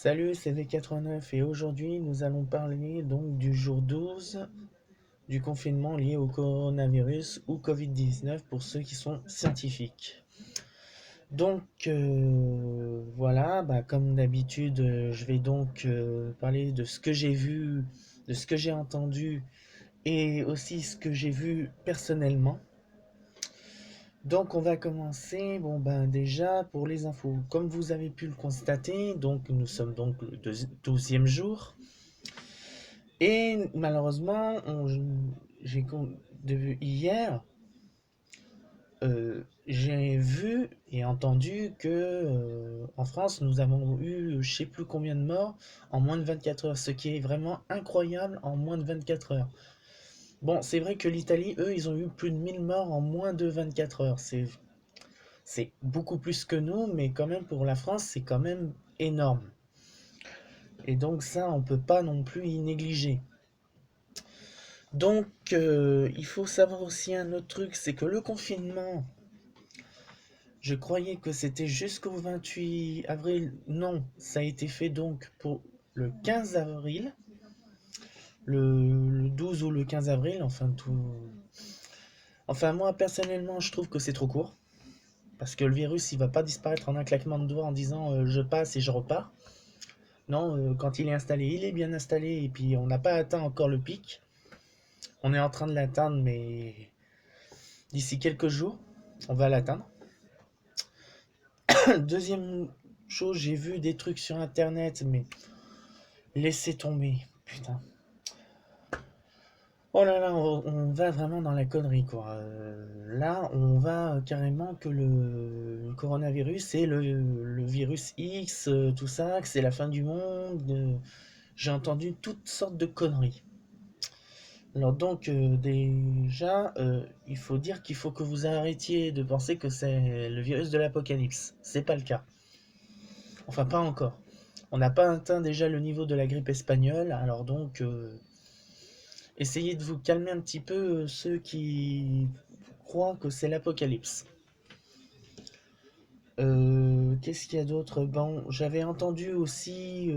Salut, c'est V89 et aujourd'hui nous allons parler donc du jour 12 du confinement lié au coronavirus ou Covid-19 pour ceux qui sont scientifiques. Donc voilà, comme d'habitude, je vais donc parler de ce que j'ai vu, de ce que j'ai entendu et aussi ce que j'ai vu personnellement. Donc on va commencer, déjà pour les infos. Comme vous avez pu le constater, donc nous sommes donc le 12e jour. Et malheureusement, hier, j'ai vu et entendu que en France, nous avons eu je sais plus combien de morts en moins de 24 heures, ce qui est vraiment incroyable en moins de 24 heures. Bon, c'est vrai que l'Italie, eux, ils ont eu plus de 1000 morts en moins de 24 heures. C'est beaucoup plus que nous, mais quand même pour la France, c'est quand même énorme. Et donc ça, on peut pas non plus y négliger. Donc, il faut savoir aussi un autre truc, c'est que le confinement, je croyais que c'était jusqu'au 28 avril. Non, ça a été fait donc pour le 15 avril, le 12 ou le 15 avril, enfin tout. Enfin, moi personnellement, je trouve que c'est trop court, parce que le virus, il va pas disparaître en un claquement de doigts en disant je passe et je repars. Non, quand il est installé, il est bien installé, et puis on n'a pas atteint encore le pic. On est en train de l'atteindre, mais d'ici quelques jours, on va l'atteindre. Deuxième chose, j'ai vu des trucs sur internet, mais laissez tomber, putain. Oh là là, on va vraiment dans la connerie, quoi. Là, on va carrément que le coronavirus, c'est le virus X, tout ça, que c'est la fin du monde. J'ai entendu toutes sortes de conneries. Alors donc, déjà, il faut dire qu'il faut que vous arrêtiez de penser que c'est le virus de l'apocalypse. C'est pas le cas. Enfin, pas encore. On n'a pas atteint déjà le niveau de la grippe espagnole, alors donc essayez de vous calmer un petit peu ceux qui croient que c'est l'apocalypse. Qu'est-ce qu'il y a d'autre? Bon, j'avais entendu aussi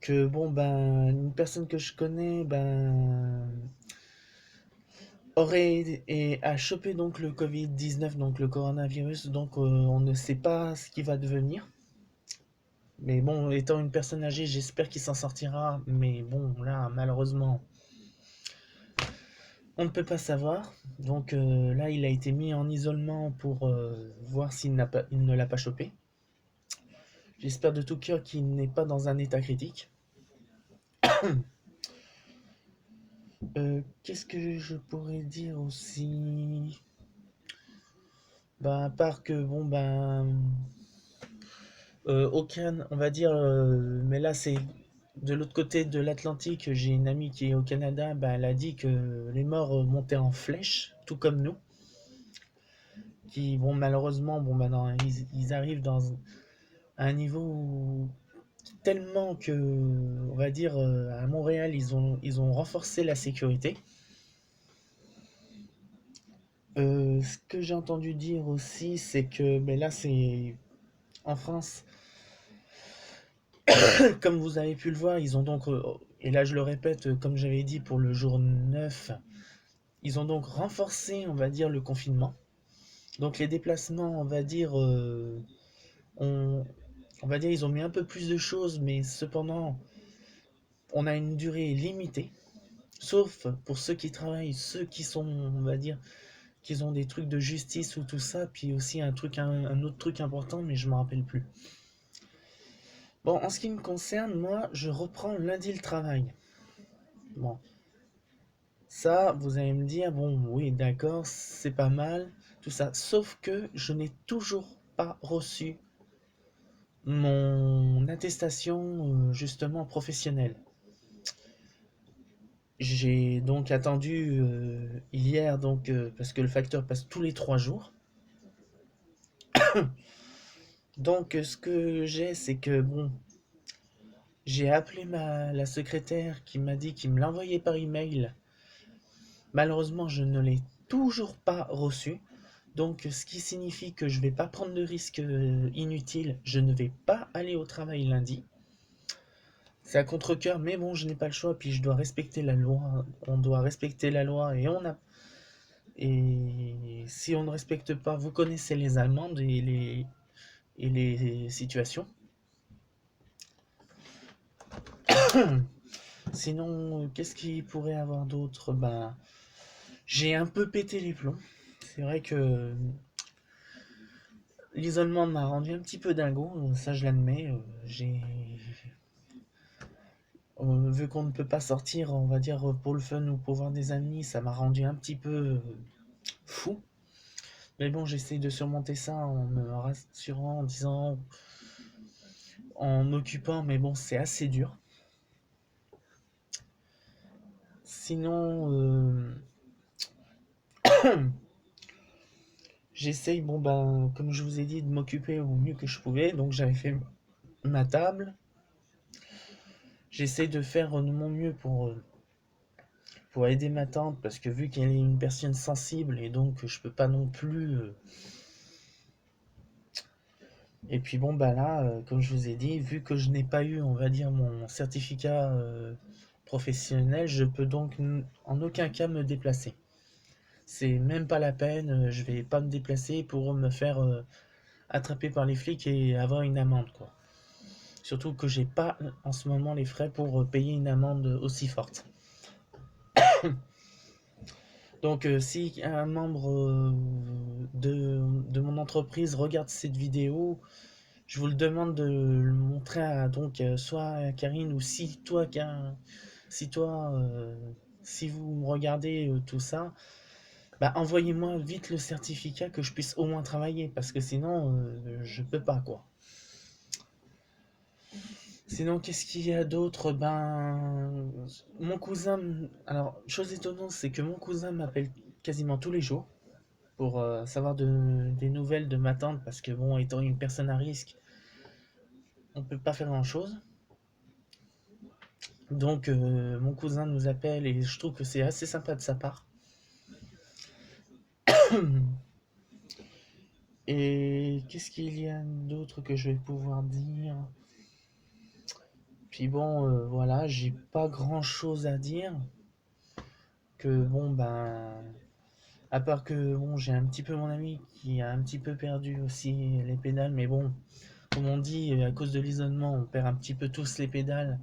que une personne que je connais aurait et a chopé donc le Covid-19, donc le coronavirus, donc on ne sait pas ce qui va devenir. Mais bon, étant une personne âgée, j'espère qu'il s'en sortira. Mais bon, là, malheureusement, on ne peut pas savoir. Donc là, il a été mis en isolement pour voir il ne l'a pas chopé. J'espère de tout cœur qu'il n'est pas dans un état critique. Qu'est-ce que je pourrais dire aussi? À part que, aucun, on va dire, mais là, c'est de l'autre côté de l'Atlantique. J'ai une amie qui est au Canada, elle a dit que les morts montaient en flèche, tout comme nous. Qui, bon, malheureusement, ils arrivent dans un niveau tellement que, on va dire, à Montréal, ils ont renforcé la sécurité. Ce que j'ai entendu dire aussi, c'est que là, c'est en France, comme vous avez pu le voir, ils ont donc, et là je le répète, comme j'avais dit pour le jour 9, ils ont donc renforcé, on va dire, le confinement. Donc les déplacements, on va dire, on, on va dire, ils ont mis un peu plus de choses, mais cependant, on a une durée limitée. Sauf pour ceux qui travaillent, ceux qui sont, on va dire, qui ont des trucs de justice ou tout ça, puis aussi un autre truc important, mais je me rappelle plus. Bon, en ce qui me concerne, moi, je reprends lundi le travail. Bon, ça, vous allez me dire, bon, oui, d'accord, c'est pas mal, tout ça. Sauf que je n'ai toujours pas reçu mon attestation, justement, professionnelle. J'ai donc attendu hier, donc, parce que le facteur passe tous les 3 jours. Donc, ce que j'ai, c'est que, bon, j'ai appelé la secrétaire qui m'a dit qu'il me l'envoyait par email. Malheureusement, je ne l'ai toujours pas reçu. Donc, ce qui signifie que je vais pas prendre de risques inutiles. Je ne vais pas aller au travail lundi. C'est à contre-cœur, mais bon, je n'ai pas le choix. Puis je dois respecter la loi. On doit respecter la loi et si on ne respecte pas, vous connaissez les amendes et les situations. Sinon, qu'est-ce qu'il pourrait avoir d'autre? Ben, j'ai un peu pété les plombs. C'est vrai que l'isolement m'a rendu un petit peu dingo, ça je l'admets. Vu qu'on ne peut pas sortir, on va dire pour le fun ou pour voir des amis, ça m'a rendu un petit peu fou. Mais bon, j'essaie de surmonter ça en me rassurant, en disant, en m'occupant, mais bon, c'est assez dur. Sinon, j'essaye, bon ben, comme je vous ai dit, de m'occuper au mieux que je pouvais. Donc j'avais fait ma table. J'essaie de faire de mon mieux pour aider ma tante, parce que vu qu'elle est une personne sensible, et donc je peux pas non plus. Et puis bon, bah là, comme je vous ai dit, vu que je n'ai pas eu, on va dire, mon certificat professionnel, je peux donc en aucun cas me déplacer. C'est même pas la peine, je vais pas me déplacer pour me faire attraper par les flics et avoir une amende, quoi. Surtout que j'ai pas en ce moment les frais pour payer une amende aussi forte. Donc si un membre de mon entreprise regarde cette vidéo, je vous le demande de le montrer à donc soit à Karine, ou si toi si vous me regardez tout ça, bah envoyez-moi vite le certificat que je puisse au moins travailler, parce que sinon je peux pas, quoi. Sinon, qu'est-ce qu'il y a d'autre? Ben, mon cousin. Alors, chose étonnante, c'est que mon cousin m'appelle quasiment tous les jours pour savoir des nouvelles de ma tante, parce que, bon, étant une personne à risque, on peut pas faire grand-chose. Donc, mon cousin nous appelle et je trouve que c'est assez sympa de sa part. Et qu'est-ce qu'il y a d'autre que je vais pouvoir dire? Puis bon, voilà, j'ai pas grand-chose à dire. Que bon, ben, à part que bon, j'ai un petit peu mon ami qui a un petit peu perdu aussi les pédales, mais bon, comme on dit, à cause de l'isolement, on perd un petit peu tous les pédales.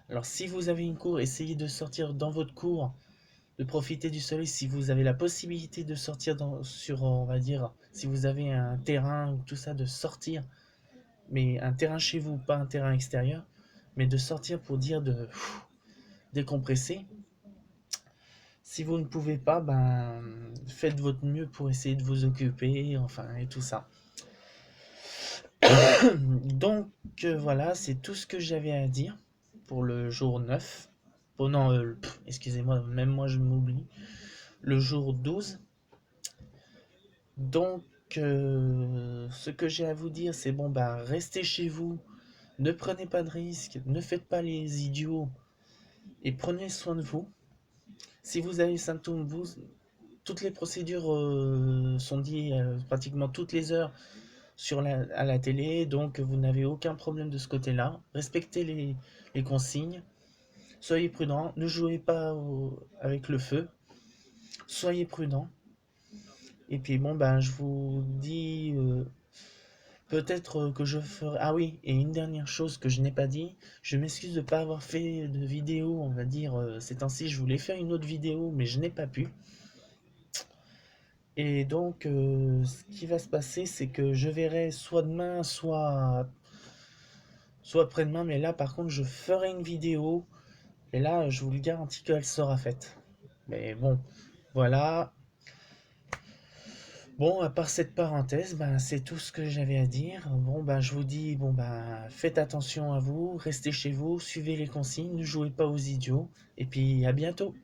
Alors si vous avez une cour, essayez de sortir dans votre cour, de profiter du soleil si vous avez la possibilité de sortir sur, on va dire, si vous avez un terrain ou tout ça, de sortir, mais un terrain chez vous, pas un terrain extérieur, mais de sortir pour dire de décompresser. Si vous ne pouvez pas, ben, faites votre mieux pour essayer de vous occuper, enfin, et tout ça. Donc, voilà, c'est tout ce que j'avais à dire pour le jour 9. Oh non, excusez-moi, même moi je m'oublie. Le jour 12. Donc, ce que j'ai à vous dire, c'est bon, ben, restez chez vous, ne prenez pas de risques, ne faites pas les idiots, et prenez soin de vous. Si vous avez des symptômes, toutes les procédures sont dites pratiquement toutes les heures à la télé, donc vous n'avez aucun problème de ce côté-là. Respectez les consignes, soyez prudents, ne jouez pas avec le feu, soyez prudents. Et puis bon, ben je vous dis peut-être que je ferai... Ah oui, et une dernière chose que je n'ai pas dit, je m'excuse de ne pas avoir fait de vidéo, on va dire, ces temps-ci. Je voulais faire une autre vidéo, mais je n'ai pas pu. Et donc, ce qui va se passer, c'est que je verrai soit demain, soit après-demain, mais là, par contre, je ferai une vidéo, et là, je vous le garantis qu'elle sera faite. Mais bon, voilà. Bon, à part cette parenthèse, ben, c'est tout ce que j'avais à dire. Bon, ben, je vous dis, bon, ben, faites attention à vous, restez chez vous, suivez les consignes, ne jouez pas aux idiots, et puis à bientôt.